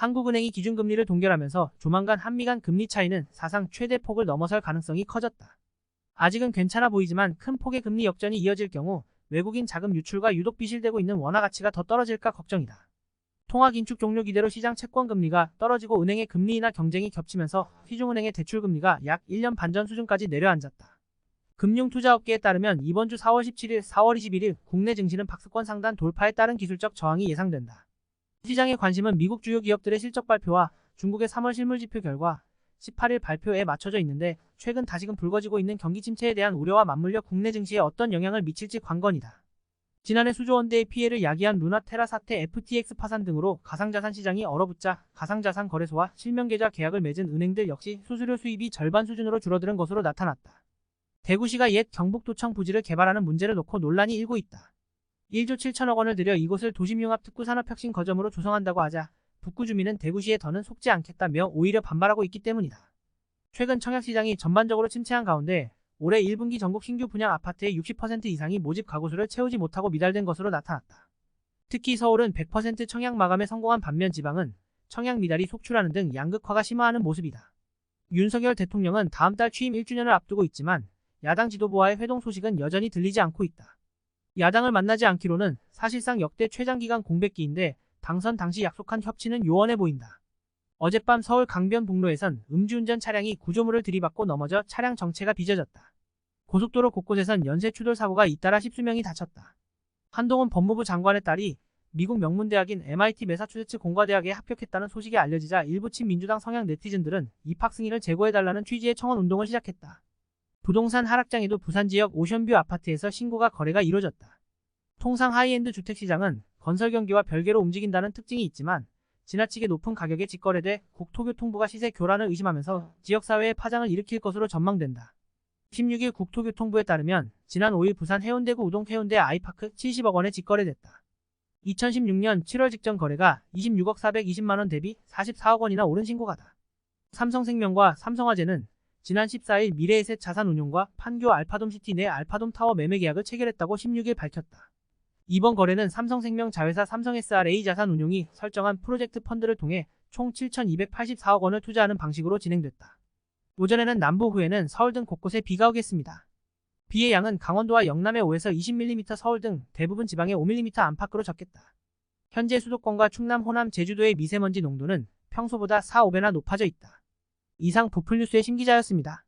한국은행이 기준금리를 동결하면서 조만간 한미 간 금리 차이는 사상 최대 폭을 넘어설 가능성이 커졌다. 아직은 괜찮아 보이지만 큰 폭의 금리 역전이 이어질 경우 외국인 자금 유출과 유독 비실되고 있는 원화 가치가 더 떨어질까 걱정이다. 통화 긴축 종료 기대로 시장 채권 금리가 떨어지고 은행의 금리 인하 경쟁이 겹치면서 시중은행의 대출 금리가 약 1년 반 전 수준까지 내려앉았다. 금융투자업계에 따르면 이번 주 4월 17일, 4월 21일 국내 증시는 박스권 상단 돌파에 따른 기술적 저항이 예상된다. 시장의 관심은 미국 주요 기업들의 실적 발표와 중국의 3월 실물지표 결과 18일 발표에 맞춰져 있는데 최근 다시금 불거지고 있는 경기 침체에 대한 우려와 맞물려 국내 증시에 어떤 영향을 미칠지 관건이다. 지난해 수조 원대의 피해를 야기한 루나테라 사태, FTX 파산 등으로 가상자산 시장이 얼어붙자 가상자산 거래소와 실명계좌 계약을 맺은 은행들 역시 수수료 수입이 절반 수준으로 줄어드는 것으로 나타났다. 대구시가 옛 경북도청 부지를 개발하는 문제를 놓고 논란이 일고 있다. 1조 7천억 원을 들여 이곳을 도심융합 특구산업혁신 거점으로 조성한다고 하자 북구 주민은 대구시에 더는 속지 않겠다며 오히려 반발하고 있기 때문이다. 최근 청약시장이 전반적으로 침체한 가운데 올해 1분기 전국 신규 분양 아파트의 60% 이상이 모집 가구수를 채우지 못하고 미달된 것으로 나타났다. 특히 서울은 100% 청약 마감에 성공한 반면 지방은 청약 미달이 속출하는 등 양극화가 심화하는 모습이다. 윤석열 대통령은 다음 달 취임 1주년을 앞두고 있지만 야당 지도부와의 회동 소식은 여전히 들리지 않고 있다. 야당을 만나지 않기로는 사실상 역대 최장기간 공백기인데 당선 당시 약속한 협치는 요원해 보인다. 어젯밤 서울 강변북로에선 음주운전 차량이 구조물을 들이받고 넘어져 차량 정체가 빚어졌다. 고속도로 곳곳에선 연쇄 추돌 사고가 잇따라 십수명이 다쳤다. 한동훈 법무부 장관의 딸이 미국 명문대학인 MIT 매사추세츠 공과대학에 합격했다는 소식이 알려지자 일부 친민주당 성향 네티즌들은 입학 승인을 제고해달라는 취지의 청원 운동을 시작했다. 부동산 하락장에도 부산 지역 오션뷰 아파트에서 신고가 거래가 이뤄졌다. 통상 하이엔드 주택시장은 건설 경기와 별개로 움직인다는 특징이 있지만 지나치게 높은 가격에 직거래돼 국토교통부가 시세 교란을 의심하면서 지역사회에 파장을 일으킬 것으로 전망된다. 16일 국토교통부에 따르면 지난 5일 부산 해운대구 우동 해운대 아이파크 70억 원에 직거래됐다. 2016년 7월 직전 거래가 26억 420만원 대비 44억 원이나 오른 신고가다. 삼성생명과 삼성화재는 지난 14일 미래에셋 자산운용과 판교 알파돔시티 내 알파돔 타워 매매 계약을 체결했다고 16일 밝혔다. 이번 거래는 삼성생명 자회사 삼성SRA 자산운용이 설정한 프로젝트 펀드를 통해 총 7,284억 원을 투자하는 방식으로 진행됐다. 오전에는 남부 후에는 서울 등 곳곳에 비가 오겠습니다. 비의 양은 강원도와 영남에 5에서 20mm, 서울 등 대부분 지방에 5mm 안팎으로 적겠다. 현재 수도권과 충남, 호남, 제주도의 미세먼지 농도는 평소보다 4, 5배나 높아져 있다. 이상 부풀뉴스의 심기자였습니다.